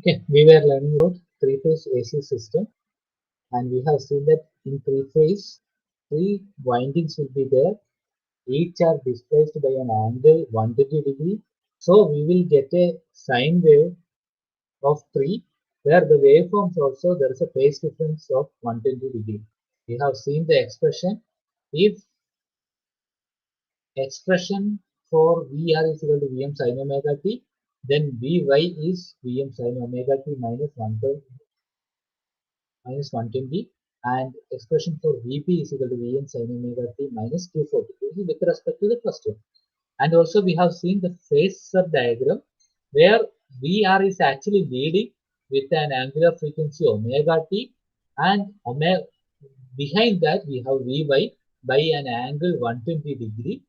Okay, we were learning about three-phase AC system, and we have seen that in three-phase, three windings will be there. Each are displaced by an angle 180 degree. So we will get a sine wave of three, where the waveforms also there is a phase difference of 120 degree. We have seen the expression. If expression for VR is equal to Vm sin omega t, then Vy is Vm sin omega t minus 1 minus 120, and expression for Vp is equal to Vn sin omega t minus 240. This is with respect to the first one. And also we have seen the phasor diagram where Vr is actually leading with an angular frequency omega t, and omega behind that we have Vy by an angle 120 degree,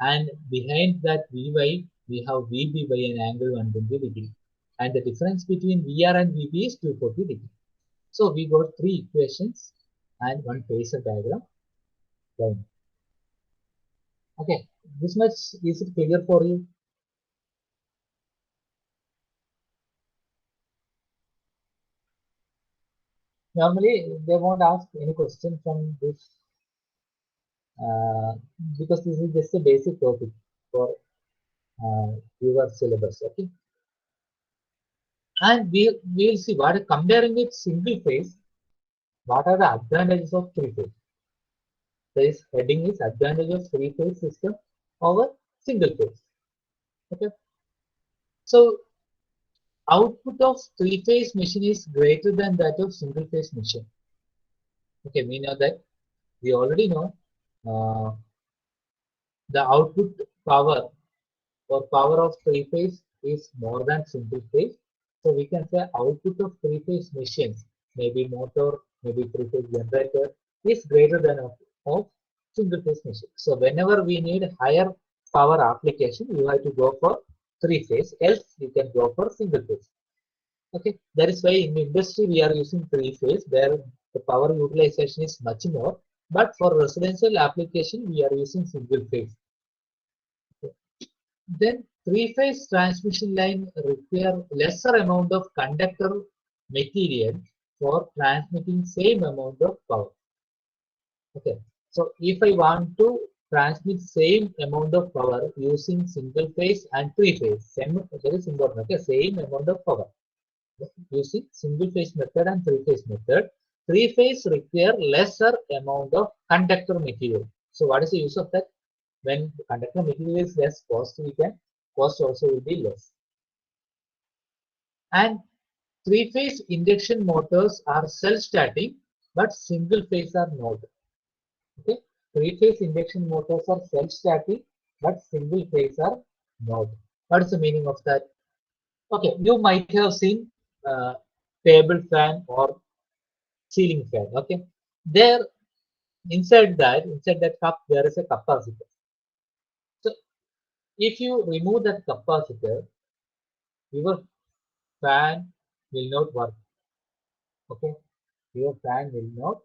and behind that Vy we have Vb by an angle 120 degree, and the difference between Vr and Vb is 240 degree. So we got three equations and one phasor diagram. Done. Okay, this much is it clear for you? Normally they won't ask any question from this uh, because this is just a basic topic for your syllabus. Okay, and we will see what comparing with single phase. What are the advantages of three phase? This heading is advantage of three phase system over single phase. Okay, so output of three phase machine is greater than that of single phase machine. Okay, we know that. We already know uh, the output power or power of three phase is more than single phase. So we can say output of three phase machines, maybe motor, maybe three phase generator, is greater than of single phase machine. So whenever we need higher power application, you have to go for three phase, else you can go for single phase. Okay, that is why in industry we are using three phase where the power utilization is much more. But for residential application, we are using single phase. Okay. Then three phase transmission line require lesser amount of conductor material for transmitting same amount of power. Okay, so if I want to transmit same amount of power using single phase and three phase, same, that is important. Okay, same amount of power using single phase method and three phase method. Three phase require lesser amount of conductor material. So what is the use of that? When the conductor material is less, cost also will be less. And three phase induction motors are self-starting, but single phase are not. Okay, three phase induction motors are self-starting, but single phase are not. What is the meaning of that? Okay, you might have seen uh, table fan or ceiling fan. Okay, there inside that cup there is a capacitor. So if you remove that capacitor, your fan will not work. Okay, your fan will not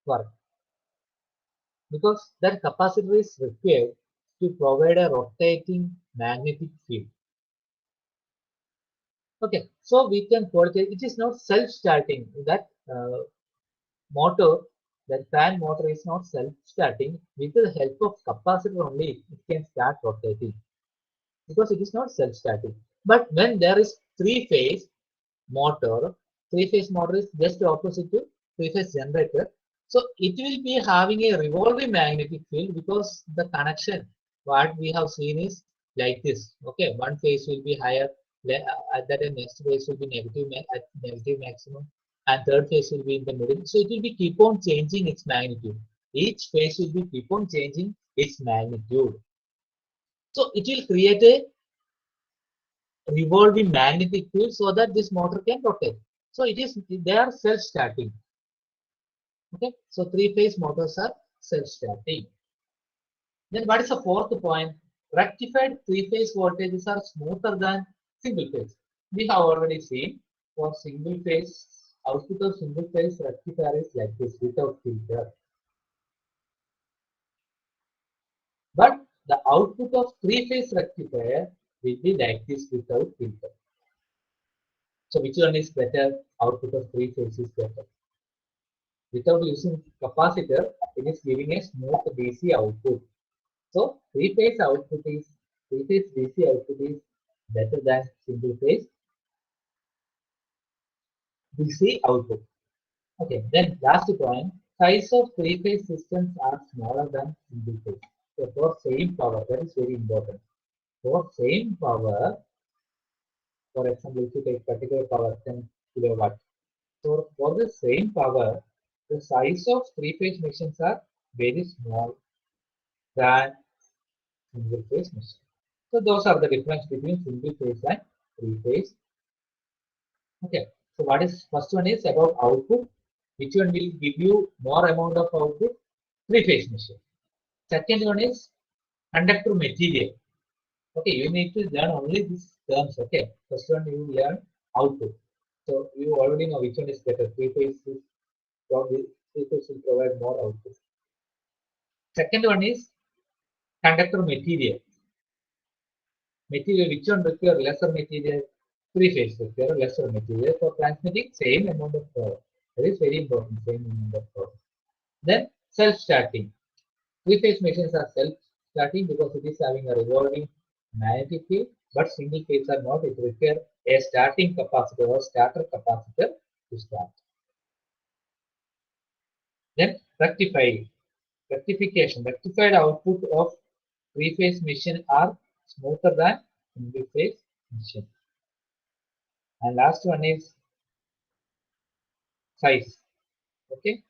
work because that capacitor is required to provide a rotating magnetic field. Okay, so we can quote it. It is not self-starting. That motor, that fan motor is not self-starting. With the help of capacitor only, it can start rotating because it is not self-starting. But when there is motor, three-phase motor is just opposite to three-phase generator. So it will be having a revolving magnetic field because the connection what we have seen is like this. Okay, one phase will be higher, at that end next phase will be negative at negative maximum, and third phase will be in the middle. So it will be keep on changing its magnitude. Each phase will be keep on changing its magnitude. So it will create a revolving magnetic field so that this motor can rotate. So they are self-starting. Okay, so three-phase motors are self-starting. Then what is the fourth point? Rectified three-phase voltages are smoother than single phase. We have already seen for single phase output of single phase rectifier is like this without filter. But the output of three-phase rectifier will be like this without filter. So which one is better? Output of three phase is better. Without using capacitor, it is giving a smooth DC output. So three phase DC output is better than single phase DC output. Okay, then last point, size of three phase systems are smaller than single phase. So for same power, that is very important. For same power, for example, if you take particular power 10 kilowatt. So for the same power, the size of three phase machines are very small than single phase machine. So those are the difference between single phase and three phase. Okay. So what is first one is about output. Which one will give you more amount of output? Three phase machine. Second one is conductor material. Okay, you need to learn only these terms. Okay. First one you learn output. So you already know which one is better. Probably three phase will provide more output. Second one is conductor material. Material which one require lesser material? Three phase require lesser material for transmitting same amount of power. That is very important, same amount of power. Then self-starting. Three phase machines are self-starting because it is having a revolving magnetic field, but single phase are not. It requires a starting capacitor or starter capacitor to start. Then rectified output of three phase machine are smoother than single phase machine. And last one is size. Okay,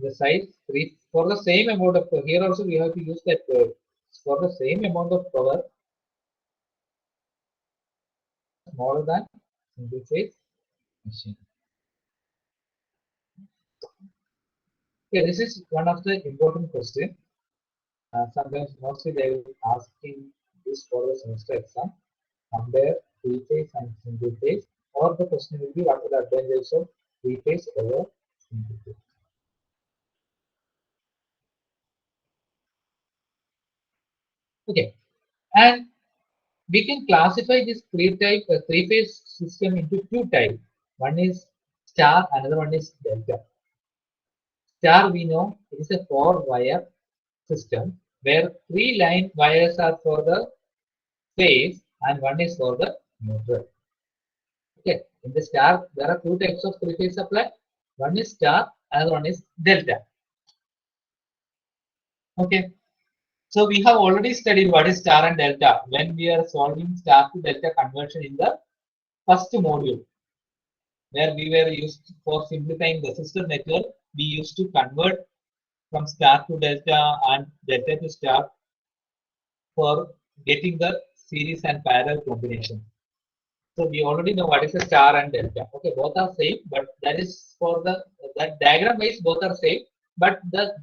the size three for the same amount of power. Here also we have to use that word. For the same amount of power, smaller than single phase machine. Okay, this is one of the important questions. Sometimes mostly they will asking this for the semester exam. Compare three phase and single phase, or the question will be what are the advantages of three phase over single phase. Okay, and we can classify this three phase system into two types. One is star, another one is delta. Star we know it is a four wire system where three line wires are for the phase and one is for the neutral. Okay, in the star there are two types of three phase supply. One is star, another one is delta. Okay, so we have already studied what is star and delta when we are solving star to delta conversion in the first module, where we were used for simplifying the system network. We used to convert from star to delta and delta to star for getting the series and parallel combination. So we already know what is a star and delta. Okay, both are same, but that is for the that diagram wise both are same. But that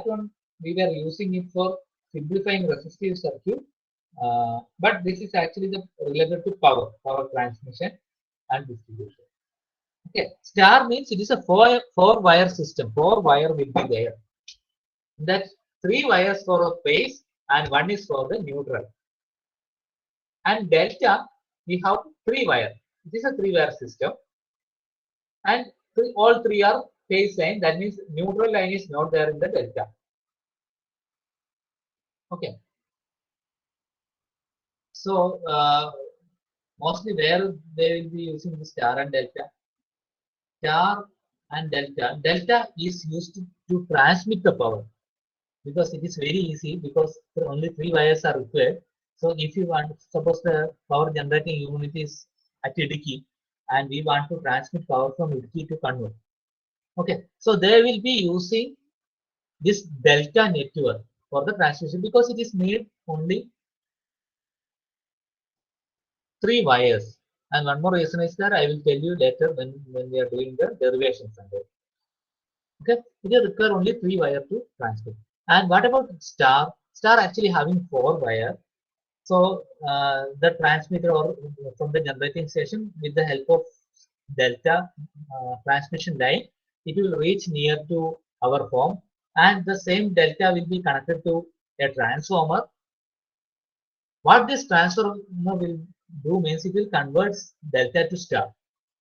one we were using it for simplifying resistive circuit. But this is actually the related to power transmission and distribution. Okay, star means it is a four wire system. Four wire will be there. That three wires for a phase and one is for the neutral. And delta we have three wire. This is a three wire system, and all three are phase line. That means neutral line is not there in the delta. Okay. So mostly where they will be using the star and delta. Star and delta. Delta is used to transmit the power because it is very easy because only three wires are required. So if you want, suppose the power generating unit is at Idiki and we want to transmit power from Idiki to Kannur. Okay, so they will be using this delta network for the transmission because it is made only three wires. And one more reason is that I will tell you later when we are doing the derivations. Okay, it will require only three wire to transmit. And what about star? Star actually having four wire. So the transmitter or from the generating station with the help of delta transmission line, it will reach near to our home, and the same delta will be connected to a transformer What this transformer will do means it will convert delta to star,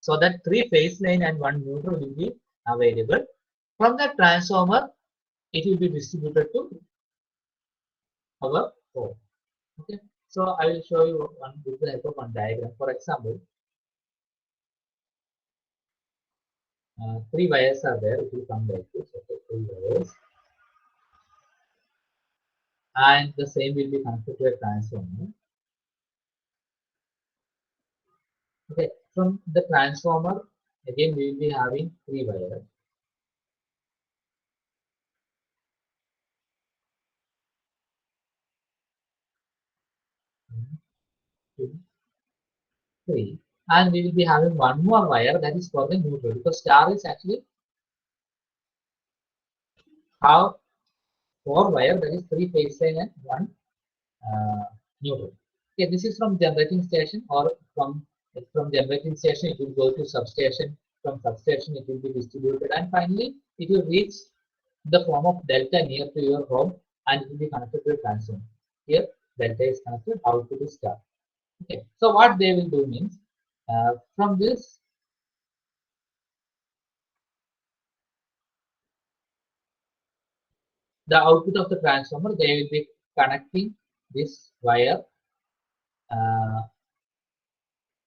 so that three phase line and one neutral will be available. From that transformer, it will be distributed to our home. Okay, so I will show you one with the help of one diagram. For example, three wires are there. It will come like this. Okay, three wires, and the same will be connected to a transformer. Okay, from the transformer, again we will be having three wires. One, two, three, and we will be having one more wire that is for the neutral, because star is actually have four wire, that is three phase line and one uh, neutral. Okay, this is from generating station, or from generating station it will go to substation. From substation it will be distributed, and finally it will reach the form of delta near to your home, and it will be connected to a transformer. Here delta is connected, output is star. Okay, so what they will do means, from this, the output of the transformer, they will be connecting this wire uh,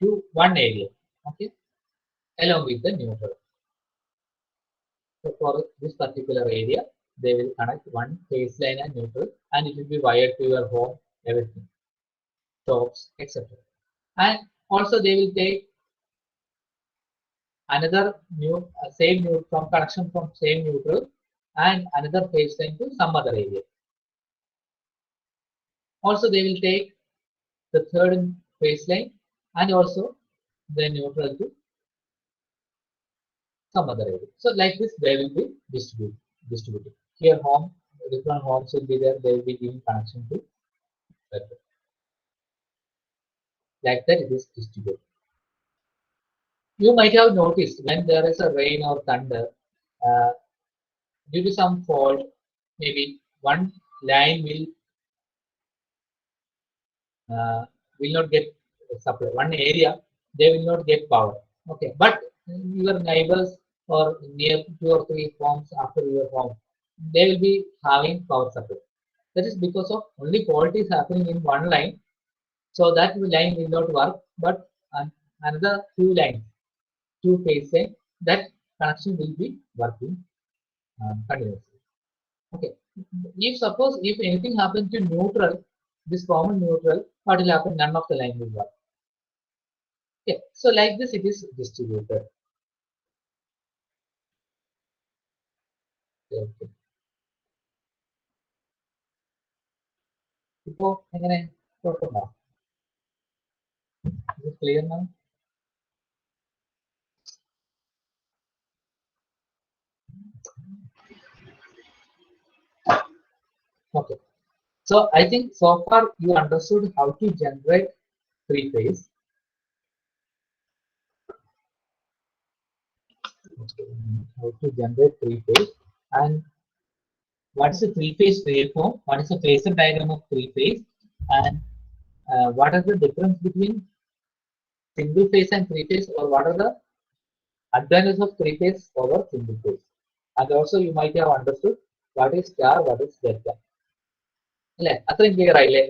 to one area, okay, along with the neutral. So for this particular area, they will connect one phase line and neutral, and it will be wired to your home, everything, shops, etc. And also they will take another new same neutral from connection from same neutral, and another phase line to some other area. Also they will take the third phase line and also the neutral to some other area. So like this, they will be distributed. Here home, different homes will be there. They will be giving connection to that. Like that, it is distributed. You might have noticed when there is a rain or thunder, uh, due to some fault, maybe one line will not get supply. One area they will not get power. Okay, but your neighbors or near two or three homes after your home, they will be having power supply. That is because of only fault is happening in one line, so that line will not work. But another two lines, two phase line, that connection will be working continuously. Okay. If suppose if anything happens to neutral, this common neutral, what will happen? None of the line will work. Okay. So like this, it is distributed. Okay. ഇപ്പോ എങ്ങനെ കുഴപ്പമുണ്ടോ? Is it clear now? Okay. So I think so far you understood how to generate three phase. Okay. How to generate three phase, and what is a three phase waveform? What is a phasor diagram of three phase? And what are the difference between single phase and three phase, or what are the advantages of three phase over single phase? And also you might have understood what is star, what is delta. അല്ലേ അത്രയും clear ആയില്ലേ?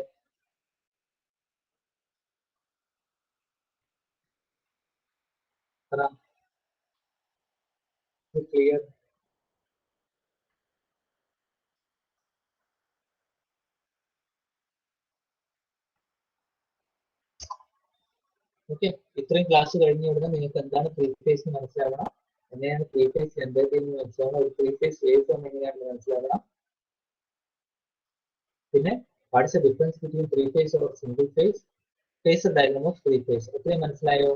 Clear. Okay, ഇത്രയും class കഴിഞ്ഞ് ഉടനെ നിങ്ങൾക്ക് എന്താണ് three phase മനസ്സിലാവണം, എങ്ങനെയാണ് ത്രീ ഫേസ് ജനറേറ്റ് ചെയ്യുന്നത് മനസ്സിലാവണം, ഒരു ത്രീ ഫേസ് വേവ് ഫോം എങ്ങനെയാണെന്ന് മനസ്സിലാവണം. പിന്നെ what is the difference between three phase or single phase, phasor diagram of three phase. അത്രയും മനസ്സിലായോ?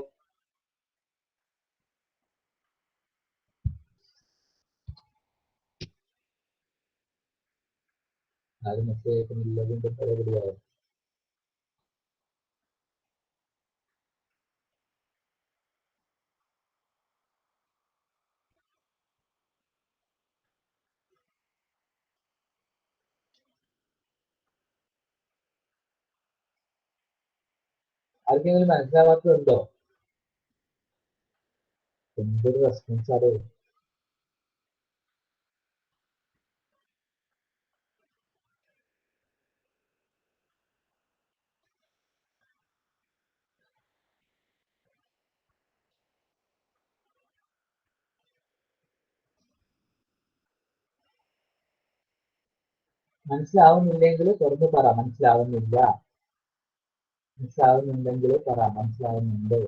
അത് മനസ്സിലാക്കുന്നില്ല, അതിന്റെ പഴയപടിയായോ? ആർക്കെങ്കിലും മനസ്സിലാവാത്തതുണ്ടോ? എന്തൊരു റെസ്പോൺസ് ആണ്. മനസ്സിലാവുന്നില്ലെങ്കിൽ തുറന്ന് പറ മനസ്സിലാവുന്നില്ല. മനസ്സിലാവുന്നുണ്ടെങ്കിൽ പറ മനസ്സിലാവുന്നുണ്ട്.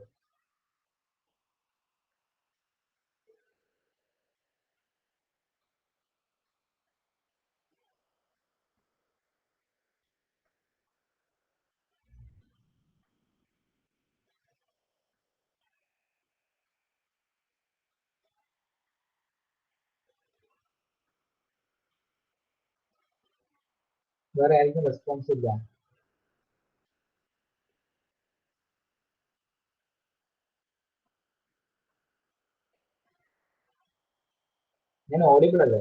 വേറെ ആയിരിക്കും റെസ്പോൺസ് ഇല്ല. ഞാൻ ഓഡിബിൾ അല്ലേ?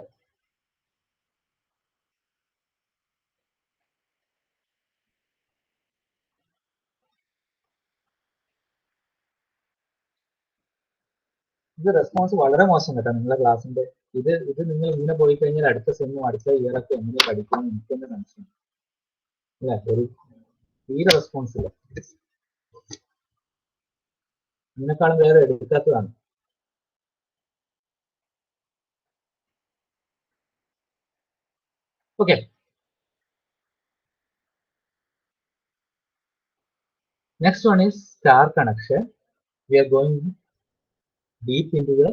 ഇത് റെസ്പോൺസ് വളരെ മോശം കേട്ടോ നിങ്ങളുടെ ക്ലാസ്സിന്റെ. ഇത് നിങ്ങൾ ഇങ്ങനെ പോയി കഴിഞ്ഞാൽ അടുത്ത സെമ്മും അടുത്ത ഇയറൊക്കെ എങ്ങനെ പഠിക്കാമെന്ന് എനിക്ക് തന്നെ സംശയം. അല്ല ഒരു തീരെ റെസ്പോൺസ് ഇല്ല. ഇതിനേക്കാളും വേറെ എടുക്കാത്തതാണ്. Okay. Next one is star connection. We are going deep into the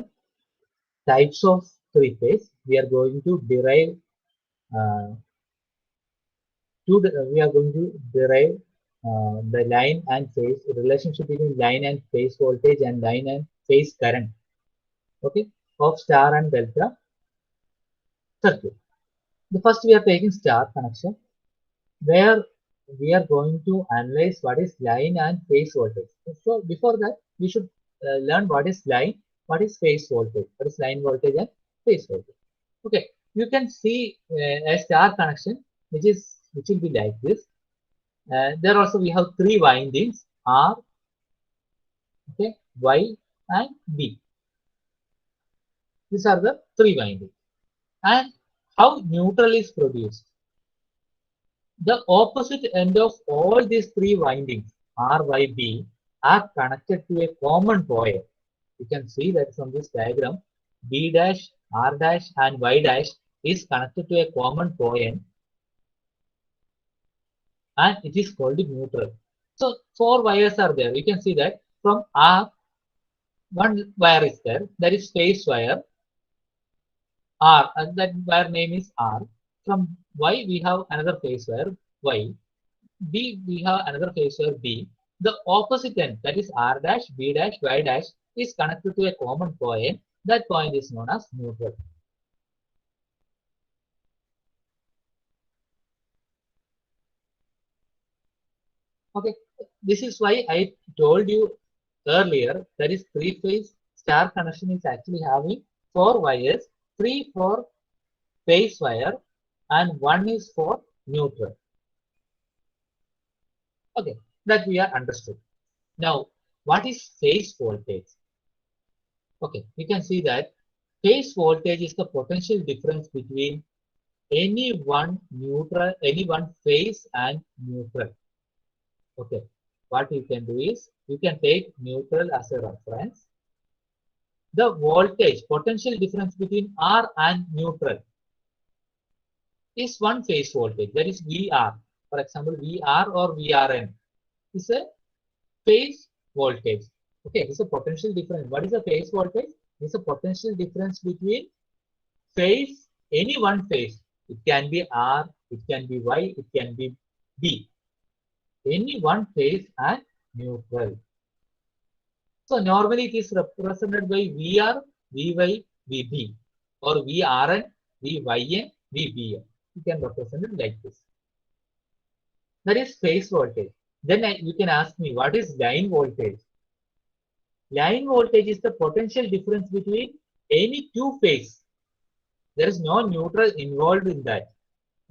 types of three phase. We are going to derive we are going to derive the line and phase relationship between line and phase voltage and line and phase current. Okay, of star and delta circuit. The first we are taking star connection, where we are going to analyze what is line and phase voltage. So before that, we should learn what is line, what is phase voltage, what is line voltage and phase voltage. Okay, you can see a star connection, which will be like this. There also we have three windings, R, okay, Y, and B. These are the three windings. And how neutral is produced? The opposite end of all these three windings, R, Y, B, are connected to a common point. You can see that from this diagram, B dash, R dash, and Y dash is connected to a common point, and it is called neutral. So four wires are there. You can see that from R, one wire is there, that is phase wire R, and that wire name is R. From Y, we have another phase wire Y. B, we have another phase wire B. The opposite end, that is R dash, B dash, Y dash, is connected to a common point. That point is known as neutral. Okay, this is why I told you earlier that is three phase star connection is actually having four wires, three for phase wire, and one is for neutral. Okay, that we are understood. Now, what is phase voltage? Okay, you can see that phase voltage is the potential difference between any one phase and neutral. Okay, what you can do is you can take neutral as a reference. The voltage potential difference between R and neutral is one phase voltage, that is VR. For example, VR or VRN is a phase voltage. Okay, it's a potential difference. What is a phase voltage? It's a potential difference between phase, any one phase. It can be R, it can be Y, it can be B. Any one phase and neutral. So normally it is represented by VR, VY, VB, or VRN, VYN, VBN. You can represent it like this. That is phase voltage. Then you can ask me, what is line voltage? Line voltage is the potential difference between any two phase. There is no neutral involved in that.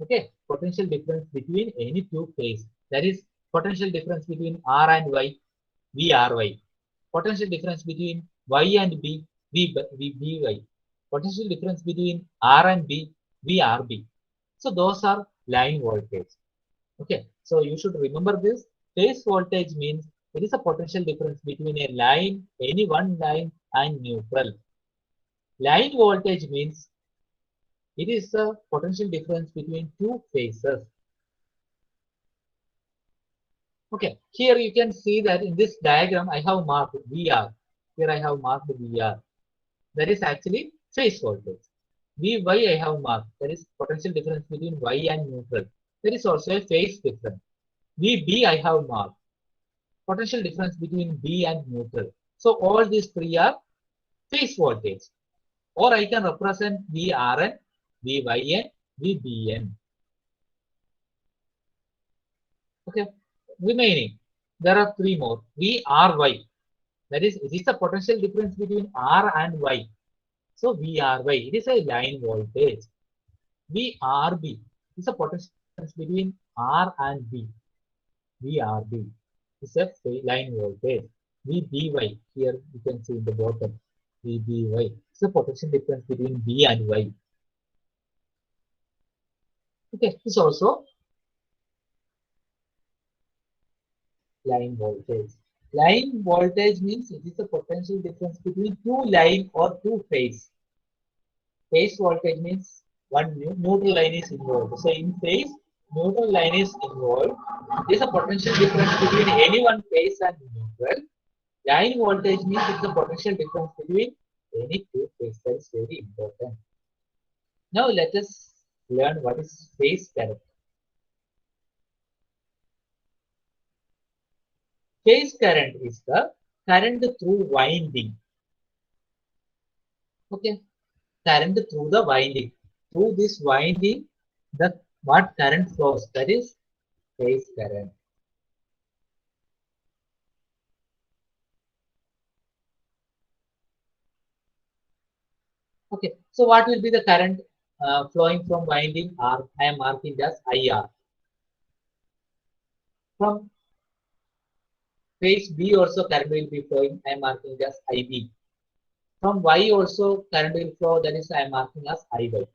Okay, potential difference between any two phase. That is potential difference between R and Y VRY. Potential difference between Y and B, VBY. Potential difference between R and B, VRB. So those are line voltage. Okay, so you should remember this. Phase voltage means it is a potential difference between a line, any one line, and neutral. Line voltage means it is the potential difference between two phases. Okay, here you can see that in this diagram I have marked VR. Here I have marked VR. That is actually phase voltage. Vy I have marked. That is potential difference between Y and neutral. That is also a phase difference. Vb I have marked. Potential difference between B and neutral. So all these three are phase voltage. Or I can represent VRN, VYN, VBN. Okay. Remaining, there are three more. VRY. That is, it is the potential difference between R and Y. So VRY, it is a line voltage. VRB is a potential difference between R and B. VRB is a line voltage. VBY, here you can see in the bottom. VBY is the potential difference between B and Y. Okay, this also line voltage. Line voltage means it is the potential difference between two line or two phase. Phase voltage means one neutral line is involved. So in phase, neutral line is involved. There is a potential difference between any one phase and neutral. Line voltage means it's the potential difference between any two phases. That is very important. Now let us learn what is phase current. Phase current is the current through winding. Okay, current through the winding. Through this winding, the what current flows? That is phase current. Okay, so what will be the current flowing from winding R? I am marking as IR. From phase B also current will be flowing. I am marking as IB. From Y also current will flow. That is I am marking as IY.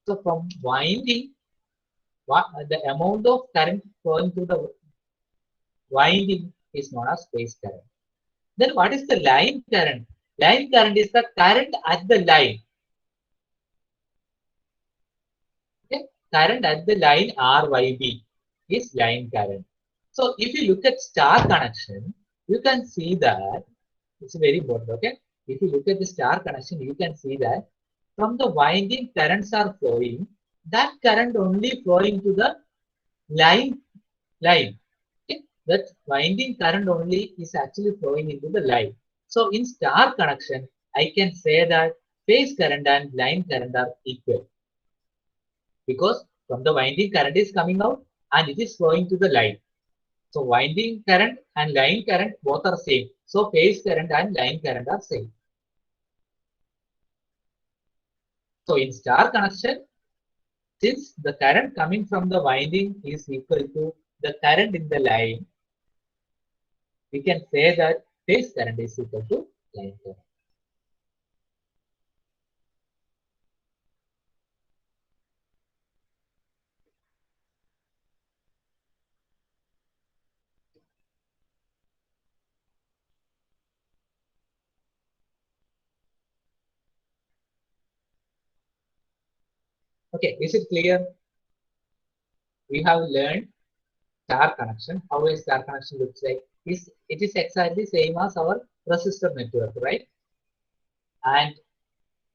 So from winding, what the amount of current flowing through the winding is known as phase current. Then what is the line current? Line current is the current at the line. Okay? Current at the line RYB is line current. So if you look at star connection, you can see that it's very important. Okay, if you look at the star connection, you can see that from the winding currents are flowing. That current only flowing to the line. Okay, that winding current only is actually flowing into the line. So in star connection, I can say that phase current and line current are equal because from the winding current is coming out and it is flowing to the line. So winding current and line current both are same. So phase current and line current are same. So in star connection, since the current coming from the winding is equal to the current in the line, we can say that phase current is equal to line current. Okay, is it clear? We have learned star connection. How a star connection looks like? It is exactly same as our resistor network, right? And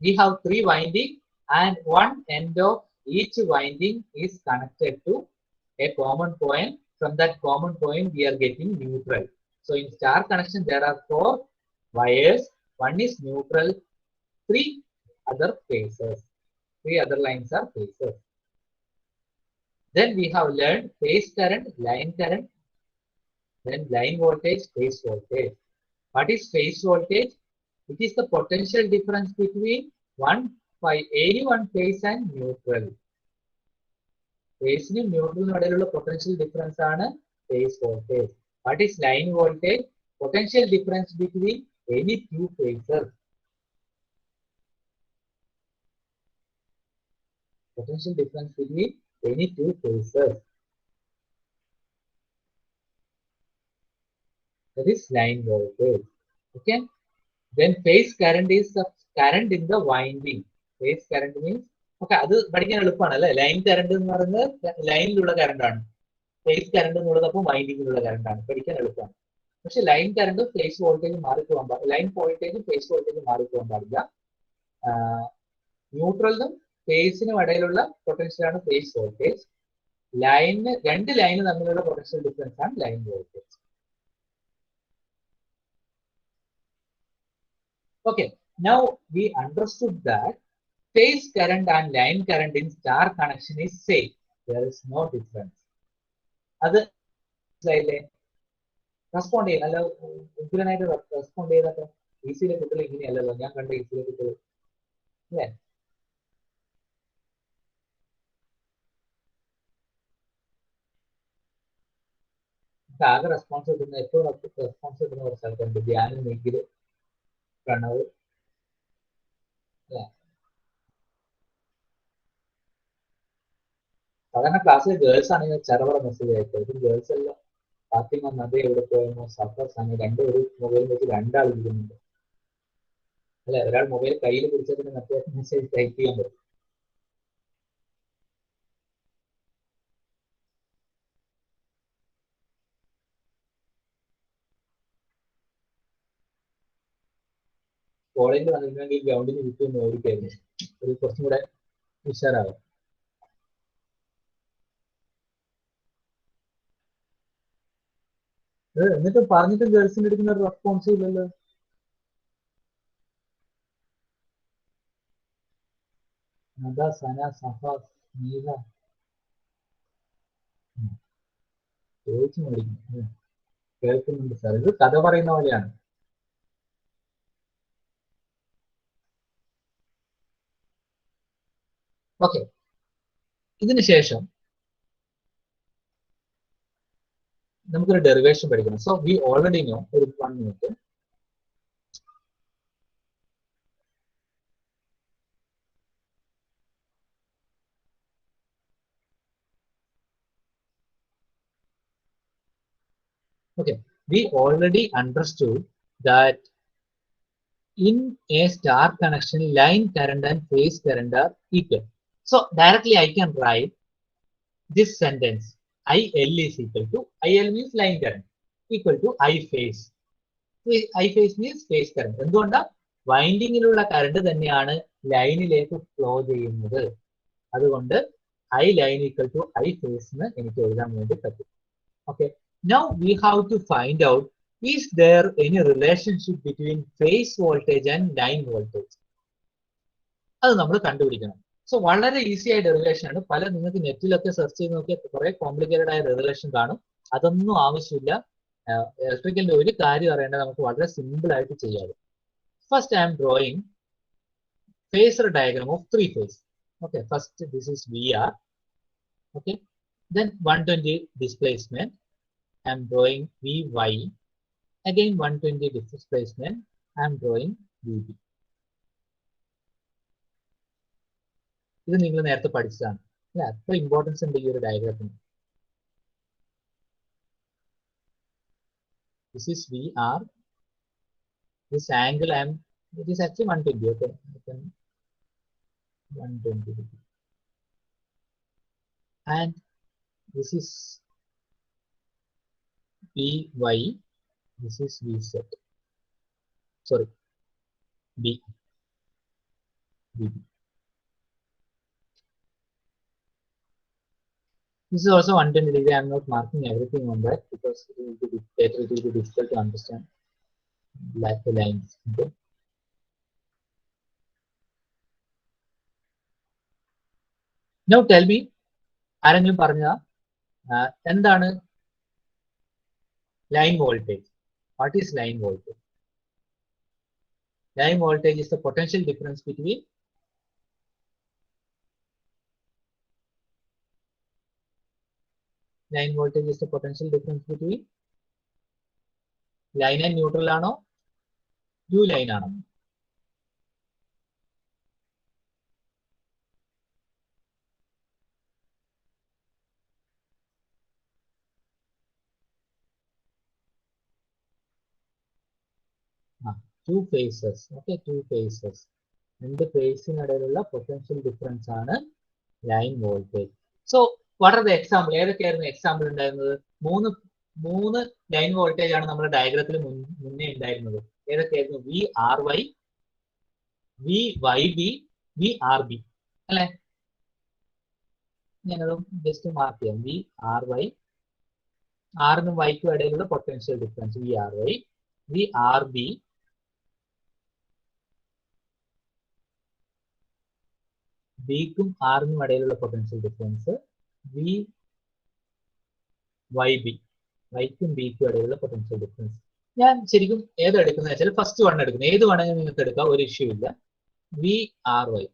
we have three winding and one end of each winding is connected to a common point. From that common point, we are getting neutral. So in star connection, there are four wires. One is neutral, three other phases. Three other lines are phases. Then we have learned phase current, line current, then line voltage, phase voltage. What is phase voltage? It is the potential difference between any one phase and neutral. Phase-നും ന്യൂട്രലിനും ഇടയിലുള്ള potential difference ആണ് phase voltage. What is line voltage? potential difference between any two phases. Potential difference between any two phases. That is line voltage. Okay. Then phase current is the current in the winding. Phase current means okay, അത് പഠിക്കാൻ എളുപ്പമാണ് അല്ലേ. Line current എന്ന് പറയുന്നത് ലൈനിലുള്ള current ആണ്. Phase current എന്നുള്ളത് അപ്പോൾ വൈൻഡിങ്ങിലുള്ള current ആണ്. പഠിക്കാൻ എളുപ്പമാണ്. പക്ഷെ ലൈൻ കറണ്ട് ഫേസ് വോൾട്ടേജ് മാറിപ്പോകാൻ പാടില്ല. ലൈൻ വോൾട്ടേജ് ഫേസ് വോൾട്ടേജ് മാറിപ്പോകാൻ പാടില്ല. ന്യൂട്രലിനും ഫേസിനും ഇടയിലുള്ള പൊട്ടൻഷ്യലാണ് ഫേസ് വോൾട്ടേജ്. ലൈനിന് രണ്ട് ലൈന് തമ്മിലുള്ള പൊട്ടൻഷ്യൽ ഡിഫറൻസ് ആണ് line voltage. Okay, now we understood that phase current and line current in star connection is same. There is no difference. അത് മനസ്സിലായില്ലേ? Respond ചെയ്യുന്ന അല്ല ഉഗ്രനായിട്ട് റെസ്പോണ്ട് ചെയ്തൊക്കെ ഈസിയിലെ കുട്ടികൾ ഇങ്ങനെയല്ലല്ലോ ഞാൻ കണ്ട ഈസിയിലെ കുട്ടികൾ അല്ലേ? ആകെ റെസ്പോൺസ് കിട്ടുന്ന ഏറ്റവും റെസ്പോൺസ് കിട്ടുന്ന കുറച്ച് ആൾക്കാരുണ്ട്. ധ്യാനം, നിഖിൽ, പ്രണവ് അല്ലേ? സാധാരണ ക്ലാസ്സിൽ ഗേൾസ് ആണെങ്കിൽ ചെറുപറ മെസ്സേജ് അയച്ചത്. ഇത് ഗേൾസ് എല്ലാം ഫാത്തിമ നദി എവിടെ പോയെന്നോ സഫർ സമയം രണ്ടുപേരും മൊബൈൽ വെച്ച് രണ്ടാൾ ഇരിക്കുന്നുണ്ട് അല്ലെ. ഒരാൾ മൊബൈൽ കയ്യിൽ പിടിച്ചതിന് മറ്റേ മെസ്സേജ് ടൈപ്പ് ചെയ്യാൻ പറ്റും. കോളേജിൽ വന്നിട്ടുണ്ടെങ്കിൽ ഗ്രൗണ്ടിന് ചുറ്റും ഓടിക്കായിരുന്നു. ഒരു കുറച്ചും കൂടെ ഉഷാറാവും. എന്നിട്ട് പറഞ്ഞിട്ട് ഗേൾസിന്റെ എടുക്കുന്ന ഒരു റെസ്പോൺസ് ഇല്ലല്ലോ. നദ, സന, സഫ, നീല ചോദിച്ചു മേടിക്കുന്നു. കേൾക്കുന്നുണ്ട് സാർ. ഇത് കഥ പറയുന്ന പോലെയാണ്. ഓക്കെ, ഇതിന് ശേഷം നമുക്കൊരു ഡെറിവേഷൻ പഠിക്കണം. So we already know. ഒരു 1 minute. Okay, we already understood that in a star connection, line current and phase current are equal. So directly I can write this sentence: IL is equal to, IL means line current, equal to I phase. I phase means phase current. എന്തുകൊണ്ടാ? വൈൻഡിങ്ങിലുള്ള current തന്നെയാണ് ലൈനിലേക്ക് flow ചെയ്യുന്നത്. അതുകൊണ്ട് I line equal to I phase എന്ന് എനിക്ക് എഴുതാൻ വേണ്ടി പറ്റും. Okay, now we have to find out, is there any relationship between phase voltage and line voltage? അത് നമ്മൾ കണ്ടുപിടിക്കണം. സോ വളരെ ഈസി ആയ ഡെറിവേഷൻ ആണ്. പല നിങ്ങൾക്ക് നെറ്റിലൊക്കെ സെർച്ച് ചെയ്ത് നോക്കിയാൽ കുറെ കോംപ്ലിക്കേറ്റഡ് ആയ ഡെറിവേഷൻ കാണും. അതൊന്നും ആവശ്യമില്ല. ഇലക്ട്രിക്കലിന്റെ ഒരു കാര്യം അറിയേണ്ടത് നമുക്ക് വളരെ സിമ്പിൾ ആയിട്ട് ചെയ്യാം. First I am drawing phasor diagram of 3 phase. Okay, first this is VR. Okay, then 120 displacement. I am drawing Vy. Again 120 displacement. I am drawing Vb. ഇത് നിങ്ങൾ നേരത്തെ പഠിച്ചതാണ്. അത്ര ഇമ്പോർട്ടൻസ് ഉണ്ട് ഈ ഒരു ഡയഗ്രത്തിന്. This is VR. This angle it is actually 120. Okay, 120. And this is Vy. This is Vz. Sorry, Vb. This is also 120 degree. I am not marking everything on that because it will be difficult to understand like the lines. Okay. Now tell me, ആരെങ്കിലും പറഞ്ഞ എന്താണ് line voltage? What is line voltage? Line voltage is the potential difference between line voltage is the potential difference between line and neutral ആണോ, two line ആണോ? Two phases. Okay, two phases. രണ്ട് ഫേസിനിടയിലുള്ള potential difference ആണ് line voltage. So what are the example? ഏതൊക്കെയായിരുന്നു example ഉണ്ടായിരുന്നത്? മൂന്ന് line voltage ആണ് നമ്മുടെ ഡയഗ്രത്തിൽ മുന്നേ ഉണ്ടായിരുന്നത്. ഏതൊക്കെയായിരുന്നു? V R Y, V Y B, V R B അല്ലെ? ഞാനത് ജസ്റ്റ് മാർക്ക് ചെയ്യാം. വി ആർ വൈ, ആറിനും വൈക്കും ഇടയിലുള്ള potential difference V R Y, V R B, ബിക്കും ആറിനും ഇടയിലുള്ള potential difference V Y B, വൈക്കും ബിക്കും ഇടയിലുള്ള പൊട്ടൻഷ്യൽ ഡിഫറൻസ്. ഞാൻ ശരിക്കും ഏതെടുക്കുന്നത് വെച്ചാൽ ഫസ്റ്റ് വൺ എടുക്കുന്നത്. ഏത് വേണമെങ്കിലും നിങ്ങൾക്ക് എടുക്കാം, ഒരു ഇഷ്യൂ ഇല്ല. V R Y,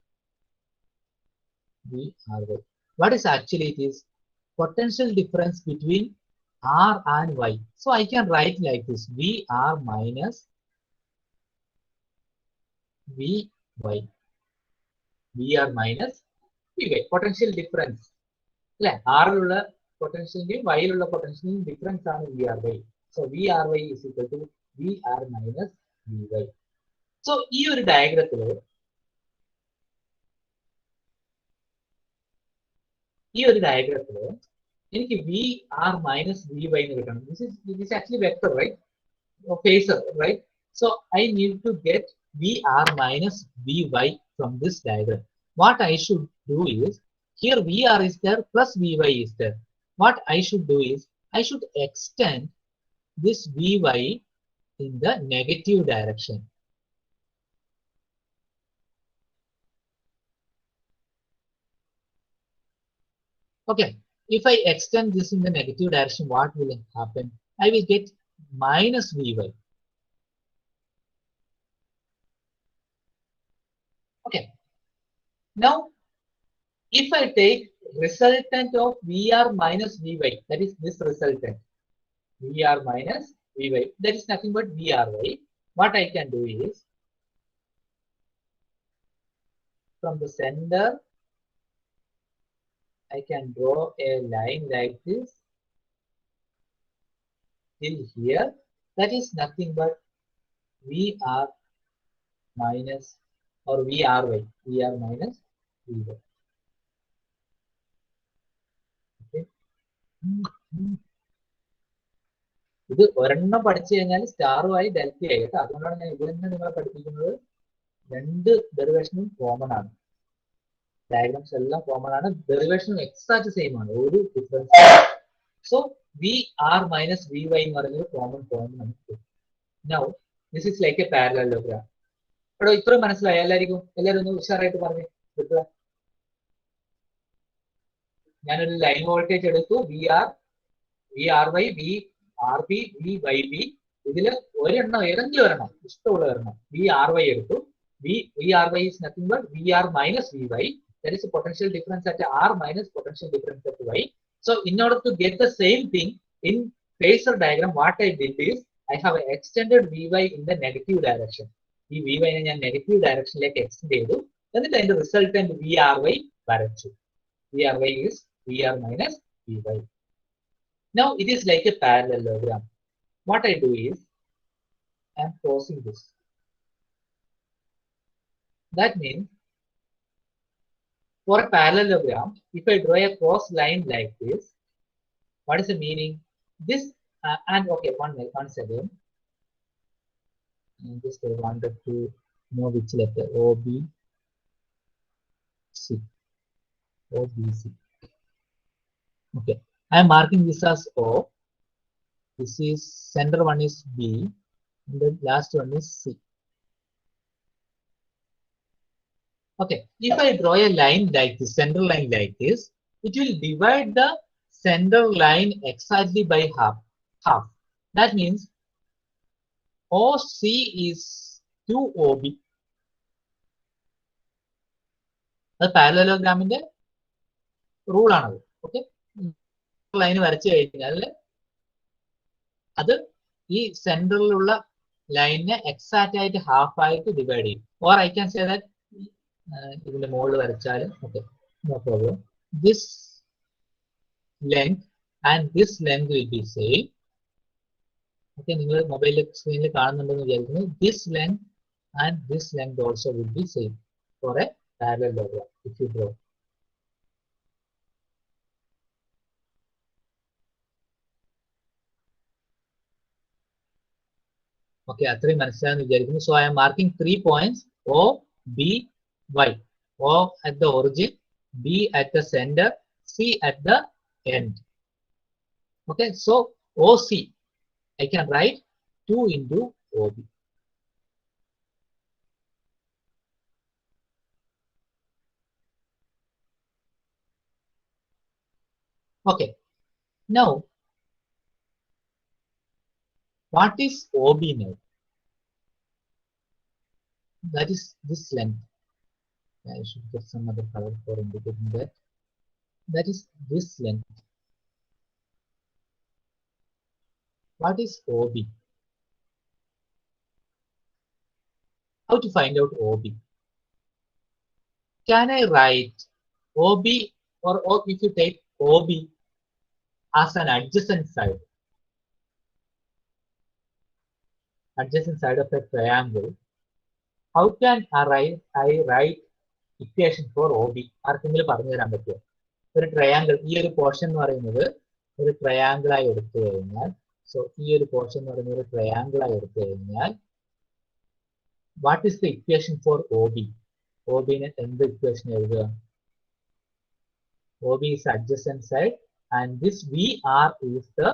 V R Y. What is actually it is potential difference between R and Y. So I can write like this: VR minus VY. VR minus VY. Potential difference. R ലുള്ള പൊട്ടൻഷ്യലിന്റെയും വൈയിലുള്ള പൊട്ടൻഷ്യലിന്റെയും difference ആണ് VRY. So VRY is equal to VR minus VY. So ഈ ഒരു ഡയഗ്രത്തില് എനിക്ക് V R minus V Y എന്ന് കിട്ടണം. This is actually vector, right? Or phasor, right? So I need to get VR minus VY from this diagram. What I should do is, here VR is there plus VY is there. What I should do is, I should extend this VY in the negative direction. Okay, if I extend this in the negative direction, what will happen? I will get minus VY. Okay, now if I take resultant of VR minus VY, that is this resultant, VR minus VY, that is nothing but VRY. What I can do is, from the center, I can draw a line like this till here. That is nothing but VR minus or VRY, VR minus VY. Okay. ഇത് ഒരെണ്ണം പഠിച്ചു കഴിഞ്ഞാൽ സ്റ്റാറുമായി ഡെൽറ്റയായി കേട്ടോ. അതുകൊണ്ടാണ് ഞാൻ ഇവിടെ നിന്ന് നിങ്ങളെ പഠിപ്പിക്കുന്നത്. രണ്ട് ഡെറിവേഷനും കോമൺ ആണ്, ഡയഗ്രാംസ് എല്ലാം കോമൺ ആണ്, ഡെറിവേഷനും എക്സാക്ട് സെയിം ആണ്, ഒരു difference. So V R minus V Y എന്ന് പറയുന്നത് കോമൺ പോയിന്റ് നമുക്ക്. Now this is like a parallelogram. എടോ ഇത്രയും മനസ്സിലായി എല്ലാവർക്കും? എല്ലാവരും ഒന്ന് ഉഷാറായിട്ട് പറഞ്ഞു. ഞാനൊരു ലൈൻ വോൾട്ടേജ് എടുത്തു, V R Y, V R B, V Y B. ഇതിൽ ഒരെണ്ണം, ഏതെങ്കിലും ഒരെണ്ണം, ഇഷ്ടമുള്ള ഒരെണ്ണം വി ആർ വൈ എടുത്തു. V R Y is nothing but VR minus VY. That is a potential difference at R minus potential difference at Y. So in order to get the same thing in phasor diagram, what I did is, I have extended VY in the negative direction. ഈ VY നെ ഞാൻ negative ഡയറക്ഷനിലേക്ക് extend ചെയ്തു. എന്നിട്ട് അതിന്റെ resultant VRY വരച്ചു. VRY is VR minus VY. Now it is like a parallelogram. What I do is, I am crossing this. That means, for a parallelogram, if I draw a cross line like this, what is the meaning? This and okay, once again, just I wanted to know which letter. O B C. Okay, I am marking this as O. This is center one is B, and the last one is C. Okay, if I draw a line like this, center line like this, it will divide the center line exactly by half. That means OC is 2OB. അത് പാരലലോഗ്രാമിന്റെ rule ആണത്. Okay, line വരച്ചു കഴിഞ്ഞാൽ അത് ഈ സെൻട്രലിലുള്ള ലൈനിനെ exact ആയിട്ട് half ആയിട്ട് divide ചെയ്യും. Or I can say that ഇതിന്റെ മുകളിൽ വരച്ചാലും okay, no problem. This length and this length will be same. Okay, നിങ്ങൾ മൊബൈൽ സ്ക്രീനിൽ കാണുന്നുണ്ടെന്ന് വിചാരിക്കുന്നു. This length and this length also will be same for a parallel diagram if you draw. Okay, അത്രയും മനസ്സിലായെന്ന് വിചാരിക്കുന്നു. So I am marking 3 points O, B, Y. O at the origin, B at the center, C at the end. Okay, so OC, I can write 2 into OB. Okay, now what is OB now? That is this length. I should get some other color for indicating that. That is this length. What is OB? How to find out OB? Can I write OB, or if you take OB as an adjacent side of a triangle, how can I write equation for OB? ആർക്കെങ്കിലും പറഞ്ഞു തരാൻ പറ്റുമോ? ഒരു triangle, ഈ ഒരു portion എന്ന് പറയുന്നത് ഒരു ട്രയാങ്കിൾ ആയി എടുത്തു കഴിഞ്ഞാൽ, സോ ഈ ഒരു പോർഷൻ എന്ന് പറയുന്നത് ഒരു ട്രയാങ്കിൾ ആയി എടുത്തു കഴിഞ്ഞാൽ, what is the equation for OB? OBനെ എന്ത് ഇക്വേഷൻ എഴുതുക? OB is adjacent side and this VR is the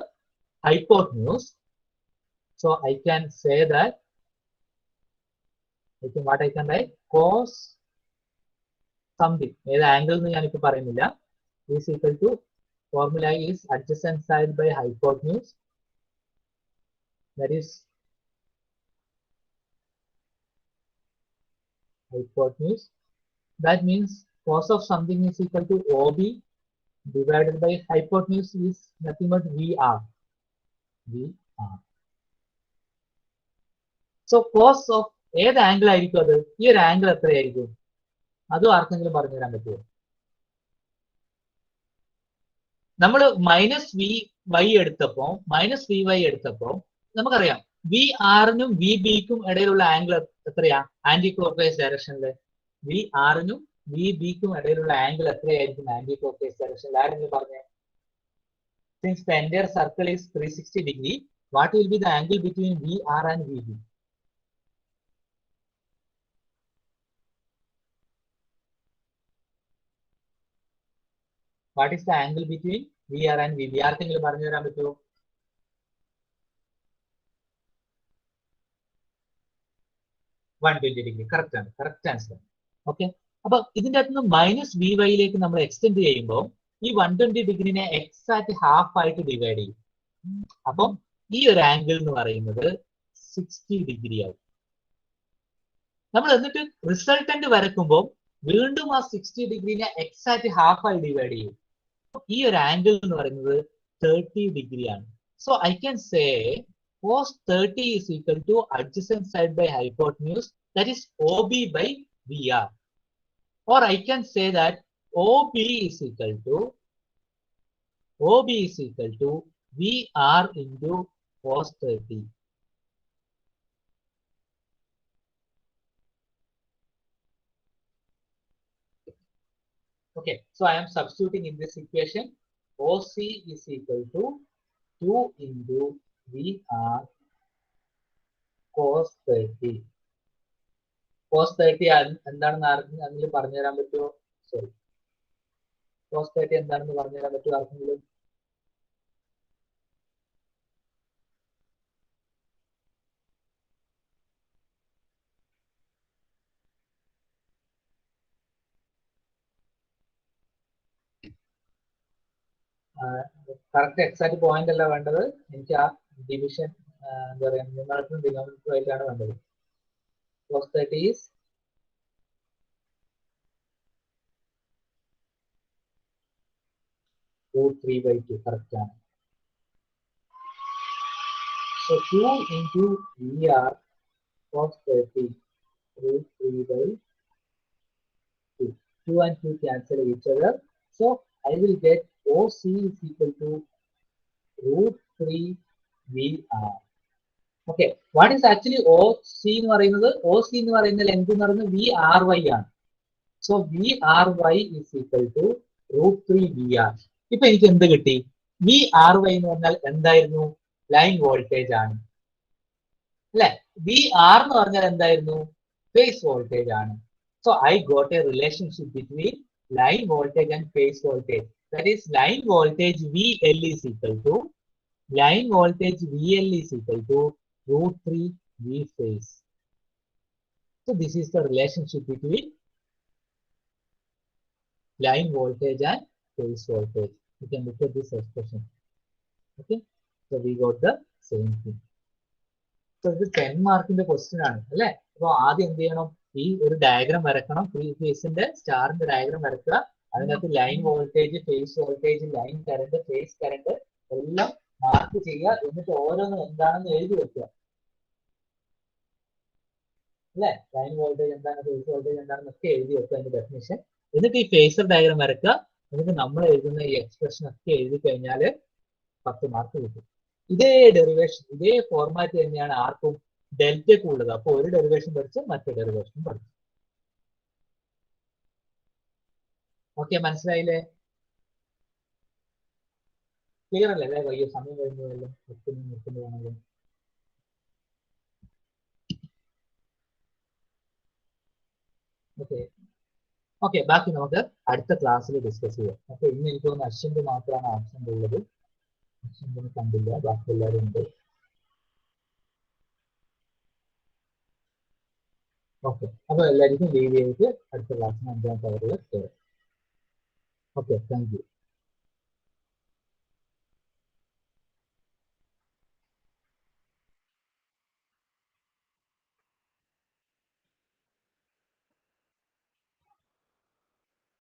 hypotenuse. So I can say that, what I can write, cos something, ഏത് ആംഗിൾ എന്ന് ഞാനിപ്പോ പറയുന്നില്ല, is equal to, formula is adjacent side by hypotenuse, that is hypotenuse. That means cos of something is equal to OB divided by hypotenuse is nothing but VR. So cos of ഏത് angle ആയിരിക്കും അത്? ഈ ഒരു angle എത്രയായിരിക്കും? അതും ആർക്കെങ്കിലും പറഞ്ഞു തരാൻ പറ്റുമോ? നമ്മൾ -VY എടുത്തപ്പോ നമുക്കറിയാം VR-നും VB-ക്കും ഇടയിലുള്ള ആംഗിൾ എത്രയാ? ആന്റി ക്ലോക്ക് വൈസ് ഡയറക്ഷനില് VR-നും VB-ക്കും ഇടയിലുള്ള ആംഗിൾ എത്രയായിരിക്കും ആന്റി ക്ലോക്ക് വൈസ് ഡയറക്ഷനിൽ? ആരെങ്കിലും പറഞ്ഞേ? Since the entire circle is 360 degree, what will be the angle between VR and VB? What is the angle between VR and VB? ആർക്കെങ്കിലും പറഞ്ഞു തരാൻ പറ്റുമോ? -120 കറക്റ്റ് ആണ്, കറക്റ്റ് ആൻസർ. ഓക്കെ, അപ്പൊ ഇതിന്റെ അകത്ത് -VY നമ്മൾ എക്സ്റ്റെൻഡ് ചെയ്യുമ്പോൾ ഈ 120 ഡിഗ്രിനെ എക്സാക്ട് ഹാഫ് ആയിട്ട് ഡിവൈഡ് ചെയ്യും. അപ്പം ഈ ഒരു ആംഗിൾ എന്ന് പറയുന്നത് 60 ഡിഗ്രി ആവും. നമ്മൾ എന്നിട്ട് റിസൾട്ടന്റ് വരക്കുമ്പോൾ വീണ്ടും ആ 60 ഡിഗ്രിനെ എക്സാക്ട് ഹാഫ് ആയി ഡിവൈഡ് ചെയ്യും. ഈ ഒരു ആംഗിൾ എന്ന് പറയുന്നത് 30 ഡിഗ്രി ആണ്. So I can say cos 30 is equal to adjacent side by hypotenuse, that is OB by VR. Or I can say that OB is equal to VR into cos 30. Okay, so I am substituting in this equation. OC is equal to 2 into VR cos 30. Cos 30 എന്താണെന്ന് ആർക്കെങ്കിലും പറഞ്ഞു തരാൻ പറ്റുമോ? Sorry, cos 30 എന്താണെന്ന് പറഞ്ഞു തരാൻ പറ്റുമോ ആർക്കെങ്കിലും? കറക്റ്റ് എക്സാക്ട് പോയിന്റ് അല്ല വേണ്ടത്, എനിക്ക് ആ ഡിവിഷൻ എന്താ പറയാ, ന്യൂമറേറ്ററും ഡിനോമിനേറ്ററും ആയിട്ടാണ് വേണ്ടത്. cos 30 is √3/2, കറക്റ്റ് ആണ്. So 2 into VR cos 30 root 3 by 2. 2 and 2 cancel each other. So I will get OC is equal to root 3 VR. Okay. What is actually OC എന്ന് പറയുന്നത്? OC എന്ന് പറയുന്ന ലെങ്ത് എന്ന് പറയുന്നത് VRY ആണ്. So VRY is equal to root 3 VR. ഇപ്പൊ എനിക്ക് എന്ത് കിട്ടി? VRY എന്ന് പറഞ്ഞാൽ എന്തായിരുന്നു? ലൈൻ വോൾട്ടേജ് ആണ് അല്ലെ? VR എന്ന് പറഞ്ഞാൽ എന്തായിരുന്നു? ഫേസ് വോൾട്ടേജ് ആണ്. So I got a relationship between line voltage and phase voltage. That is line voltage VL is equal to root 3 V phase. So this is the relationship between line voltage and phase voltage. You can look at this expression. Okay, so we got the same thing. So this 10 മാർക്കിന്റെ question ആണ് അല്ലെ? അപ്പൊ ആദ്യം എന്ത് ചെയ്യണം? ഈ ഒരു diagram വരക്കണം. Three ഫേസിന്റെ സ്റ്റാറിന്റെ diagram വരക്കുക. അതിനകത്ത് line voltage, phase voltage, line current, phase current എല്ലാം മാർക്ക് ചെയ്യുക. എന്നിട്ട് ഓരോന്നും എന്താണെന്ന് എഴുതി വെക്കുക അല്ലെ? ലൈൻ വോൾട്ടേജ് എന്താണ്, ഫേസ് വോൾട്ടേജ് എന്താണെന്നൊക്കെ എഴുതി വെക്കുക അതിന്റെ ഡെഫിനിഷൻ. എന്നിട്ട് ഈ ഫേസർ ഡയഗ്രാം വരക്കുക. എന്നിട്ട് നമ്മൾ എഴുതുന്ന ഈ എക്സ്പ്രഷൻ ഒക്കെ എഴുതി കഴിഞ്ഞാൽ 10 മാർക്ക് കിട്ടും. ഇതേ ഡെറിവേഷൻ, ഇതേ ഫോർമാറ്റ് തന്നെയാണ് ആർക്കും ഡെൽറ്റയ്ക്ക് ഉള്ളത്. അപ്പൊ ഒരു ഡെറിവേഷൻ പഠിച്ച് മറ്റേ ഡെറിവേഷൻ പഠിച്ചു. ഓക്കെ, മനസ്സിലായില്ലേ? ക്ലിയർ അല്ലേ? അല്ലെ വയ്യ, സമയം കഴിഞ്ഞല്ലോ, നിർത്തുന്നതാണല്ലോ. ഓക്കെ ഓക്കെ, ബാക്കി നമുക്ക് അടുത്ത ക്ലാസ്സിൽ ഡിസ്കസ് ചെയ്യാം. അപ്പൊ ഇന്ന് എനിക്ക് തോന്നുന്നു അശ്വിന്റെ മാത്രമാണ് ആബ്സെന്റ് ഉള്ളത്. അശ്വിനെ കണ്ടില്ല, ബാക്കി എല്ലാവരും ഉണ്ട്. ഓക്കെ, അപ്പൊ എല്ലാവർക്കും ലീവ് ചെയ്തിട്ട് അടുത്ത ക്ലാസ്സിന് 5-ാമത്തെ അവറിൽ കയറാം. Okay, thank you.